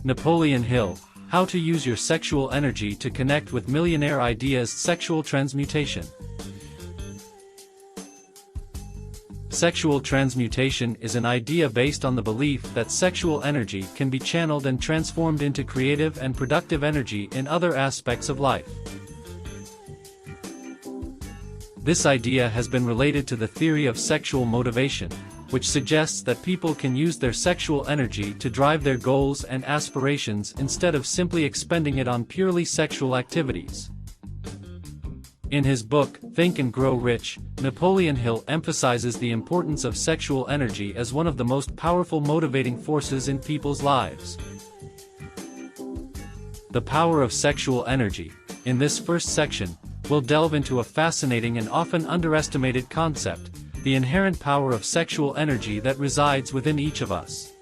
Napoleon Hill, How to Use Your Sexual Energy to Connect with Millionaire Ideas. Sexual Transmutation. Sexual transmutation is an idea based on the belief that sexual energy can be channeled and transformed into creative and productive energy in other aspects of life. This idea has been related to the theory of sexual motivation, which suggests that people can use their sexual energy to drive their goals and aspirations instead of simply expending it on purely sexual activities. In his book, Think and Grow Rich, Napoleon Hill emphasizes the importance of sexual energy as one of the most powerful motivating forces in people's lives. The power of sexual energy. In this first section, we'll delve into a fascinating and often underestimated concept: the inherent power of sexual energy that resides within each of us.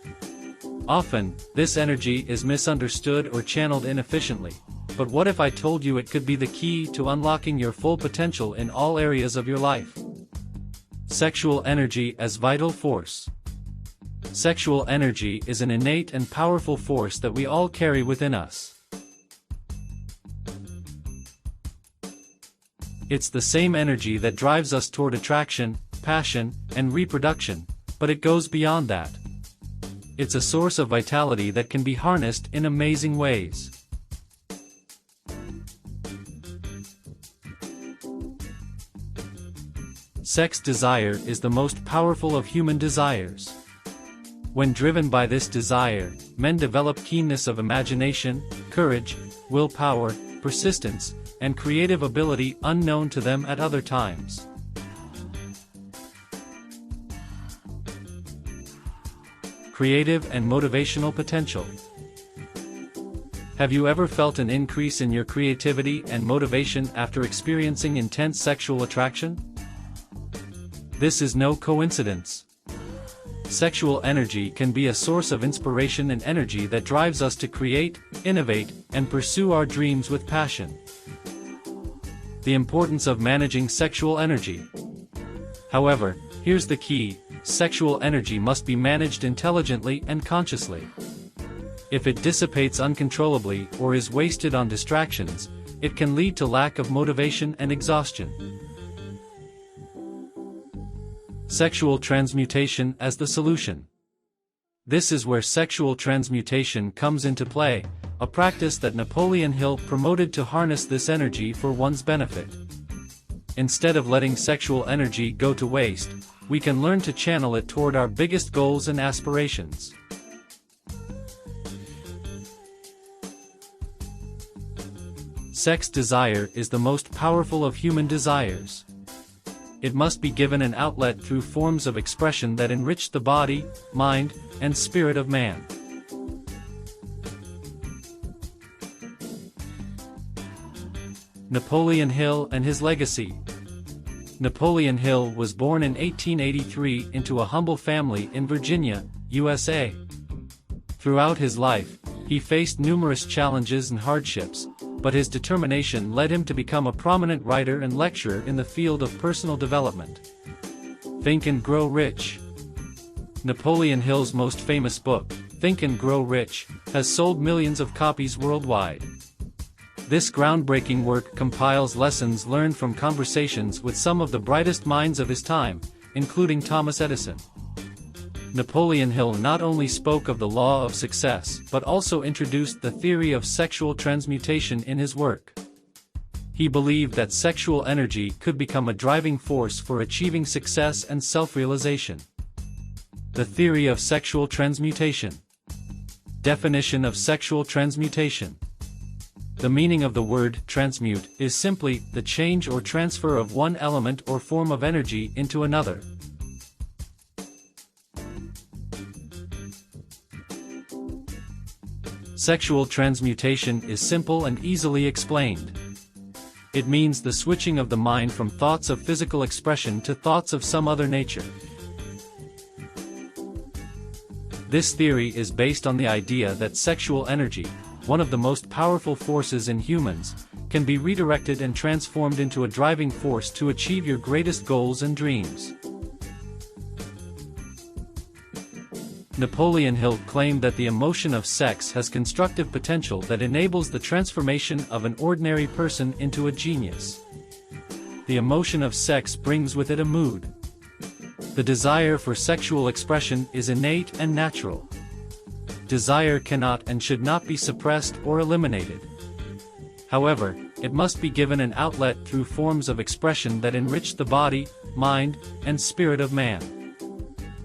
Often, this energy is misunderstood or channeled inefficiently, but what if I told you it could be the key to unlocking your full potential in all areas of your life? Sexual energy as vital force. Sexual energy is an innate and powerful force that we all carry within us. It's the same energy that drives us toward attraction, passion, and reproduction, but it goes beyond that. It's a source of vitality that can be harnessed in amazing ways. Sex desire is the most powerful of human desires. When driven by this desire, men develop keenness of imagination, courage, willpower, persistence, and creative ability unknown to them at other times. Creative and motivational potential. Have you ever felt an increase in your creativity and motivation after experiencing intense sexual attraction? This is no coincidence. Sexual energy can be a source of inspiration and energy that drives us to create, innovate, and pursue our dreams with passion. The importance of managing sexual energy. However, here's the key: sexual energy must be managed intelligently and consciously. If it dissipates uncontrollably or is wasted on distractions, it can lead to lack of motivation and exhaustion. Sexual transmutation as the solution. This is where sexual transmutation comes into play, a practice that Napoleon Hill promoted to harness this energy for one's benefit. Instead of letting sexual energy go to waste, we can learn to channel it toward our biggest goals and aspirations. Sex desire is the most powerful of human desires. It must be given an outlet through forms of expression that enrich the body, mind, and spirit of man. Napoleon Hill and his legacy. Napoleon Hill was born in 1883 into a humble family in Virginia, USA. Throughout his life, he faced numerous challenges and hardships, but his determination led him to become a prominent writer and lecturer in the field of personal development. Think and Grow Rich. Napoleon Hill's most famous book, Think and Grow Rich, has sold millions of copies worldwide. This groundbreaking work compiles lessons learned from conversations with some of the brightest minds of his time, including Thomas Edison. Napoleon Hill not only spoke of the law of success but also introduced the theory of sexual transmutation in his work. He believed that sexual energy could become a driving force for achieving success and self-realization. The theory of sexual transmutation. Definition of sexual transmutation. The meaning of the word transmute is simply the change or transfer of one element or form of energy into another. Sexual transmutation is simple and easily explained. It means the switching of the mind from thoughts of physical expression to thoughts of some other nature. This theory is based on the idea that sexual energy, one of the most powerful forces in humans, can be redirected and transformed into a driving force to achieve your greatest goals and dreams. Napoleon Hill claimed that the emotion of sex has constructive potential that enables the transformation of an ordinary person into a genius. The emotion of sex brings with it a mood. The desire for sexual expression is innate and natural. Desire cannot and should not be suppressed or eliminated. However, it must be given an outlet through forms of expression that enrich the body, mind, and spirit of man.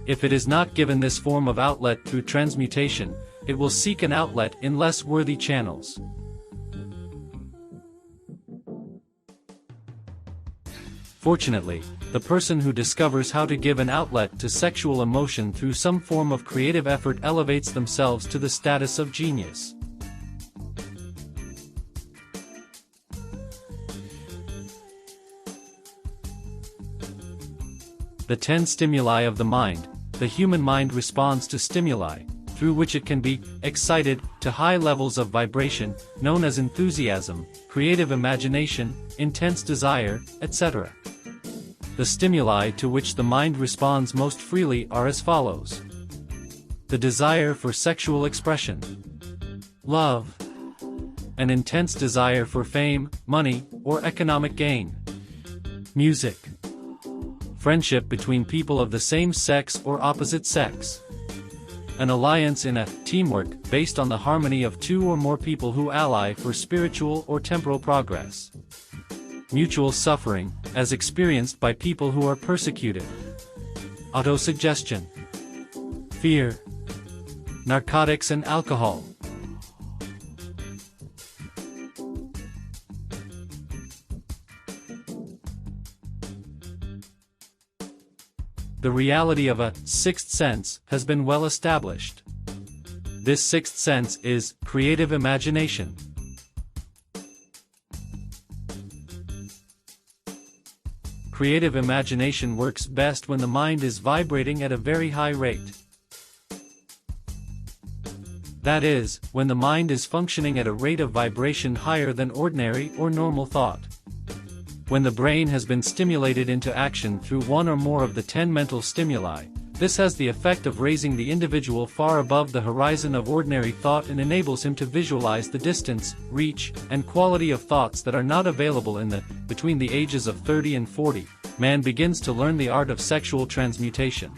If it is not given this form of outlet through transmutation, it will seek an outlet in less worthy channels. Fortunately, the person who discovers how to give an outlet to sexual emotion through some form of creative effort elevates themselves to the status of genius. The 10 stimuli of the mind. The human mind responds to stimuli, through which it can be excited to high levels of vibration, known as enthusiasm, creative imagination, intense desire, etc. The stimuli to which the mind responds most freely are as follows. The desire for sexual expression. Love. An intense desire for fame, money, or economic gain. Music. Friendship between people of the same sex or opposite sex. An alliance in a teamwork based on the harmony of two or more people who ally for spiritual or temporal progress. Mutual suffering, as experienced by people who are persecuted. Autosuggestion. Fear. Narcotics and alcohol. The reality of a sixth sense has been well established. This sixth sense is creative imagination. Creative imagination works best when the mind is vibrating at a very high rate. That is, when the mind is functioning at a rate of vibration higher than ordinary or normal thought. When the brain has been stimulated into action through one or more of the 10 mental stimuli, this has the effect of raising the individual far above the horizon of ordinary thought and enables him to visualize the distance, reach, and quality of thoughts that are not available between the ages of 30 and 40. Man begins to learn the art of sexual transmutation.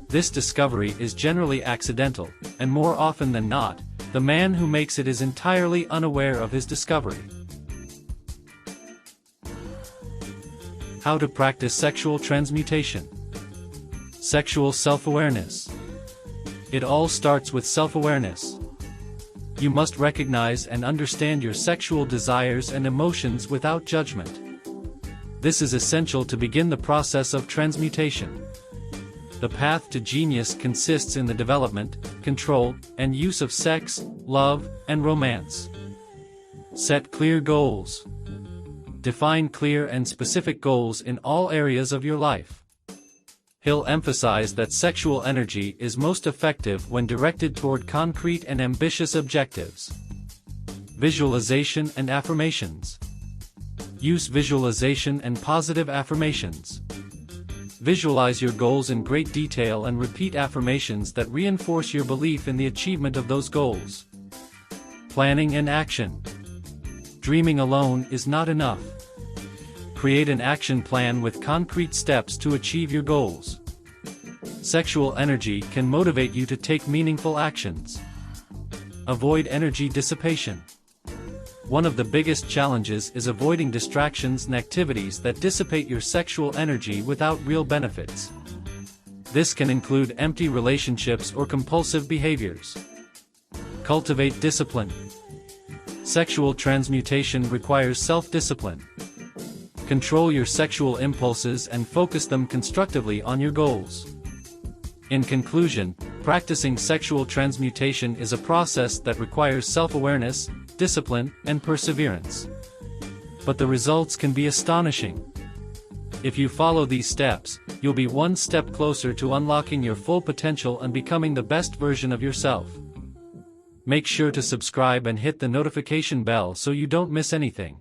This discovery is generally accidental, and more often than not, the man who makes it is entirely unaware of his discovery. How to practice sexual transmutation. Sexual self-awareness. It all starts with self-awareness. You must recognize and understand your sexual desires and emotions without judgment. This is essential to begin the process of transmutation. The path to genius consists in the development, control, and use of sex, love, and romance. Set clear goals. Define clear and specific goals in all areas of your life. Hill emphasized that sexual energy is most effective when directed toward concrete and ambitious objectives. Visualization and affirmations. Use visualization and positive affirmations. Visualize your goals in great detail and repeat affirmations that reinforce your belief in the achievement of those goals. Planning and action. Dreaming alone is not enough. Create an action plan with concrete steps to achieve your goals. Sexual energy can motivate you to take meaningful actions. Avoid energy dissipation. One of the biggest challenges is avoiding distractions and activities that dissipate your sexual energy without real benefits. This can include empty relationships or compulsive behaviors. Cultivate discipline. Sexual transmutation requires self-discipline. Control your sexual impulses and focus them constructively on your goals. In conclusion, practicing sexual transmutation is a process that requires self-awareness, discipline, and perseverance. But the results can be astonishing. If you follow these steps, you'll be one step closer to unlocking your full potential and becoming the best version of yourself. Make sure to subscribe and hit the notification bell so you don't miss anything.